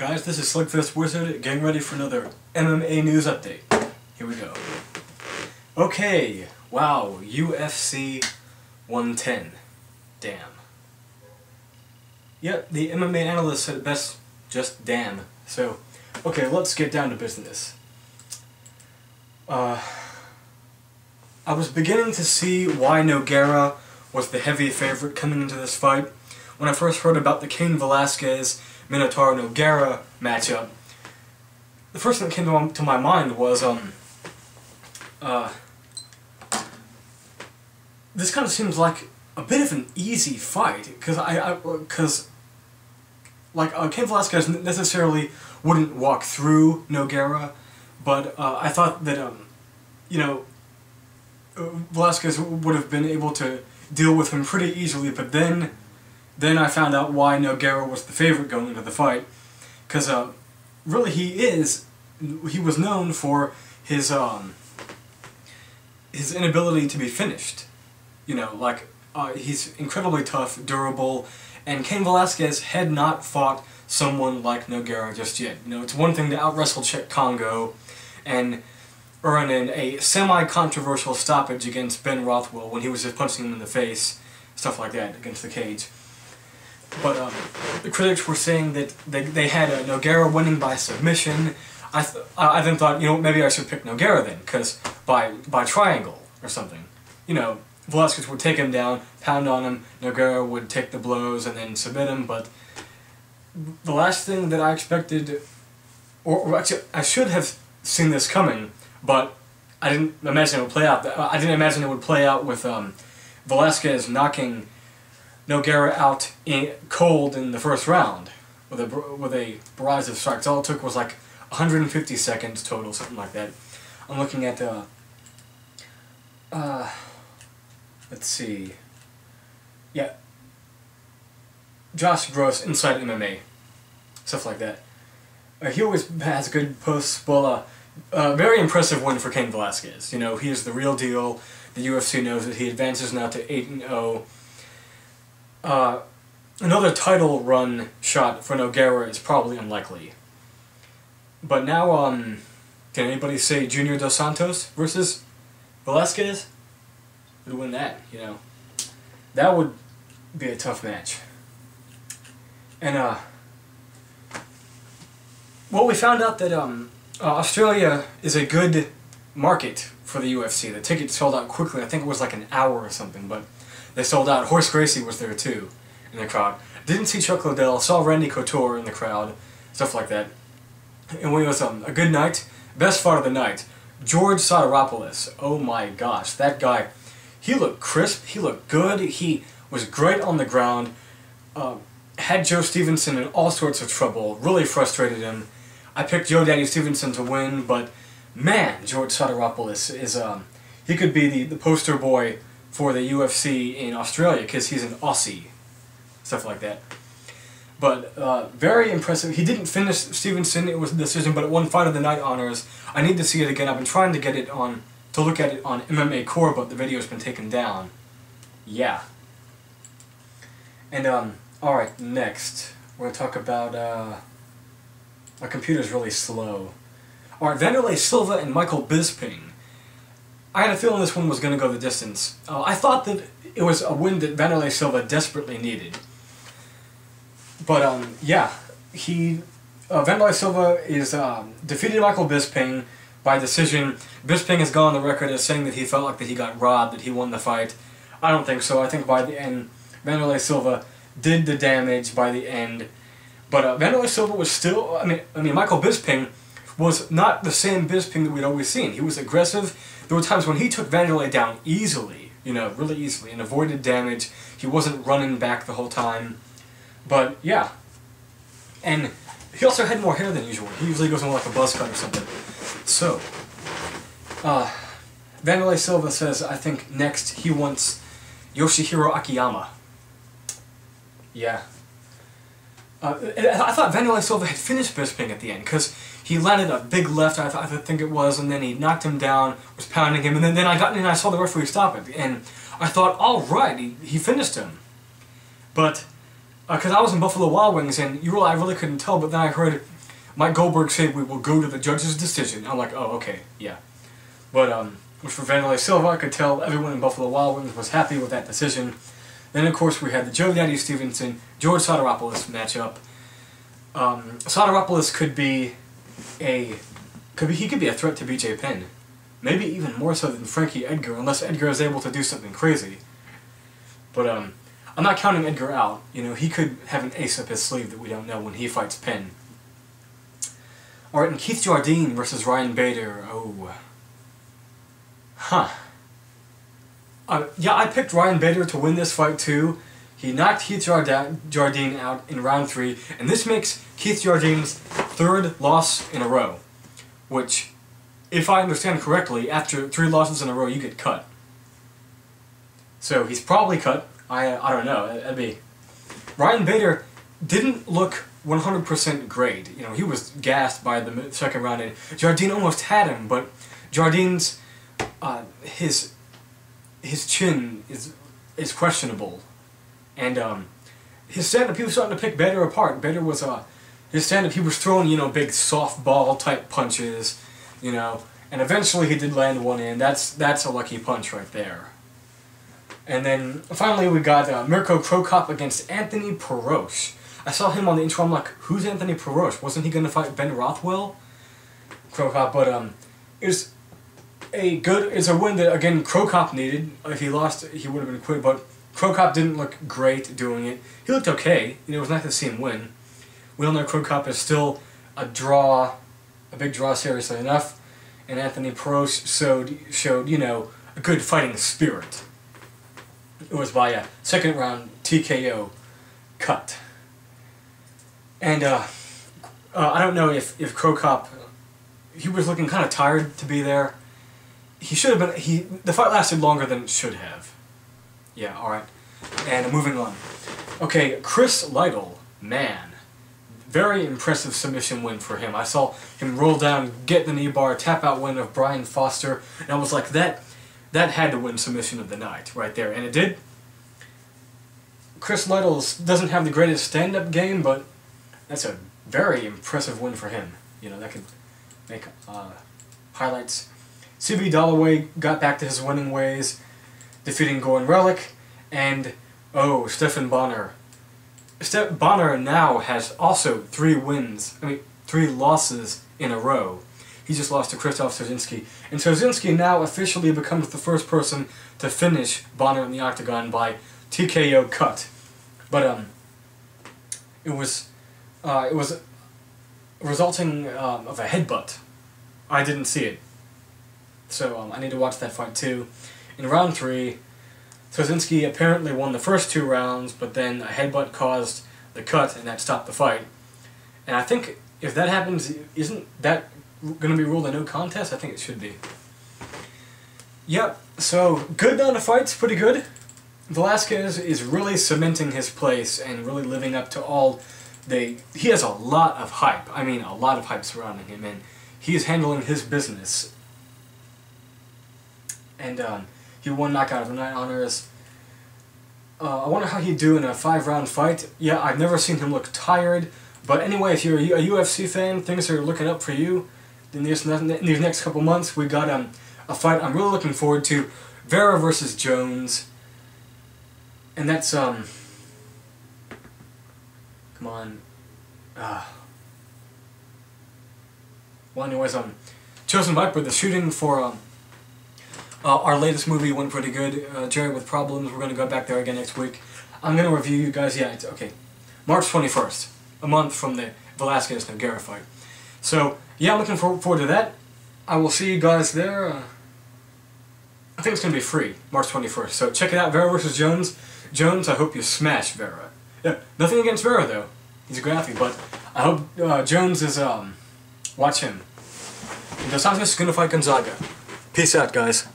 Guys, this is Slickfist Wizard getting ready for another MMA news update. Here we go. Okay, wow, UFC 110. Damn. Yep, the MMA analyst said it best, just damn. So, okay, let's get down to business. I was beginning to see why Noguiera was the heavy favorite coming into this fight. When I first heard about the Cain Velasquez Minotaur Noguiera matchup, the first thing that came to my mind was this kind of seems like a bit of an easy fight, because Cain Velasquez necessarily wouldn't walk through Noguiera, but I thought that Velasquez would have been able to deal with him pretty easily. But then I found out why Noguiera was the favorite going into the fight, because really he was known for his inability to be finished. He's incredibly tough, durable, and Cain Velasquez had not fought someone like Noguiera just yet. It's one thing to out-wrestle Czech Congo and earn a semi-controversial stoppage against Ben Rothwell when he was just punching him in the face, stuff like that, against the cage. But the critics were saying that they had Noguiera winning by submission. I then thought, maybe I should pick Noguiera then, because by triangle or something. Velasquez would take him down, pound on him, Noguiera would take the blows and then submit him. But the last thing that I expected, or actually I should have seen this coming, but I didn't imagine it would play out. I didn't imagine it would play out with Velasquez knocking Noguiera out cold in the first round with a barrage of strikes. All it took was like 150 seconds total, something like that. I'm looking at let's see. Yeah, Josh Gross, Inside MMA, stuff like that. He always has good posts. Well, very impressive win for Cain Velasquez. He is the real deal. The UFC knows it. He advances now to 8-0. Another title run shot for Noguiera is probably unlikely. But now, can anybody say Junior Dos Santos versus Velasquez? Who'd win that, That would be a tough match. And, well, we found out that, Australia is a good market for the UFC. The tickets sold out quickly. I think it was like an hour or something, but they sold out. Horace Gracie was there too, in the crowd. Didn't see Chuck Liddell, saw Randy Couture in the crowd, stuff like that. And it was a good night. Best fight of the night, George Sotiropoulos. Oh my gosh, that guy, he looked crisp, he looked good, he was great on the ground, had Joe Stevenson in all sorts of trouble, really frustrated him. I picked Joe Daddy Stevenson to win, but man, George Sotiropoulos is, he could be the poster boy for the UFC in Australia, because he's an Aussie, stuff like that. But very impressive. He didn't finish Stevenson, it was a decision, but it won Fight of the Night honors. I need to see it again. I've been trying to get it to look at it on MMA Core, but the video's been taken down. Yeah. And, alright, next, we're going to talk about, my computer's really slow. Alright, Wanderlie Silva and Micheal Bisping. I had a feeling this one was going to go the distance. I thought that it was a win that Wanderlie Silva desperately needed. But, yeah, Wanderlie Silva is, defeated Micheal Bisping by decision. Bisping has gone on the record as saying that he felt like that he got robbed, that he won the fight. I don't think so. I think by the end, Wanderlie Silva did the damage by the end. But, Wanderlie Silva was still, I mean, Micheal Bisping was not the same Bisping that we'd always seen. He was aggressive. There were times when he took Wanderlie down easily, really easily, and avoided damage. He wasn't running back the whole time. But, yeah. And he also had more hair than usual. He usually goes on like a buzz cut or something. So, Wanderlie Silva says, I think next he wants Yoshihiro Akiyama. Yeah. I thought Wanderlie Silva had finished Bisping at the end, because he landed a big left, I think it was, and then he knocked him down, was pounding him, and then I got in and I saw the referee stop it, and I thought, alright, he finished him. But because I was in Buffalo Wild Wings, and I really couldn't tell, but then I heard Mike Goldberg say we will go to the judge's decision. I'm like, oh, okay, yeah. But, for Wanderlie Silva, I could tell everyone in Buffalo Wild Wings was happy with that decision. Then, of course, we had the Joe Daddy Stevenson, George Soteropoulos matchup. Soteropoulos could be a threat to BJ Penn. Maybe even more so than Frankie Edgar, unless Edgar is able to do something crazy. But, I'm not counting Edgar out. You know, he could have an ace up his sleeve that we don't know when he fights Penn. Alright, and Keith Jardine versus Ryan Bader. Oh. Huh. Yeah, I picked Ryan Bader to win this fight too. He knocked Keith Jardine out in round 3, and this makes Keith Jardine's 3rd loss in a row. Which, if I understand correctly, after 3 losses in a row, you get cut. So he's probably cut. I don't know. That'd be... Ryan Bader didn't look 100% great. You know, he was gassed by the 2nd round, and Jardine almost had him, but Jardine's his chin is questionable, and his stand-up, he was starting to pick Bader apart. Bader was his stand-up, he was throwing, you know, big softball type punches, you know, and eventually he did land one in. That's a lucky punch right there. And then finally we got Mirko Cro Cop against Anthony Perosh. I saw him on the intro. I'm like, who's Anthony Perosh? Wasn't he going to fight Ben Rothwell? Cro Cop, but it's a win that, again, Cro Cop needed. If he lost, he would have been quit, but Cro Cop didn't look great doing it. He looked okay. You know, it was nice to see him win. We all know Cro Cop is still a big draw, seriously enough, and Anthony Perosh showed, you know, a good fighting spirit. It was by a 2nd round TKO cut. And I don't know if Cro Cop, he was looking kind of tired to be there. He should have been, the fight lasted longer than it should have. Yeah, alright. And moving on. Okay, Chris Lytle, man. Very impressive submission win for him. I saw him roll down, get the knee bar, tap out win of Brian Foster, and I was like, that had to win submission of the night, right there. And it did. Chris Lytle doesn't have the greatest stand-up game, but that's a very impressive win for him. You know, that could make highlights. C.B. Dalloway got back to his winning ways, defeating Goran Relic, and, oh, Stephan Bonnar. Bonnar now has also 3 losses in a row. He just lost to Krzysztof Sozinski. And Sozinski now officially becomes the first person to finish Bonnar in the octagon by TKO cut. But, it was resulting of a headbutt. I didn't see it. So, I need to watch that fight too. In round 3, Sozinski apparently won the first 2 rounds, but then a headbutt caused the cut, and that stopped the fight. And I think if that happens, isn't that going to be ruled a no contest? I think it should be. Yep, so good amount of fights, pretty good. Velasquez is really cementing his place and really living up to all he has a lot of hype. I mean, a lot of hype surrounding him, and he's handling his business. And he won Knockout of the Night honors. I wonder how he'd do in a 5-round fight. Yeah, I've never seen him look tired. But anyway, if you're a UFC fan, things are looking up for you. In these next couple months, we got a fight I'm really looking forward to. Vera versus Jones. And that's, come on. Well, anyways, Chosen Viper, the shooting for, our latest movie went pretty good. Jerry with Problems, we're going to go back there again next week. I'm going to review you guys, yeah, it's, okay. March 21st, a month from the Velasquez-Noguiera fight. So, yeah, I'm looking forward to that. I will see you guys there. I think it's going to be free, March 21st. So check it out, Vera versus Jones. Jones, I hope you smash Vera. Yeah, nothing against Vera, though. He's a good athlete, but I hope Jones is, watch him. And Dos Santos is going to fight Gonzaga. Peace out, guys.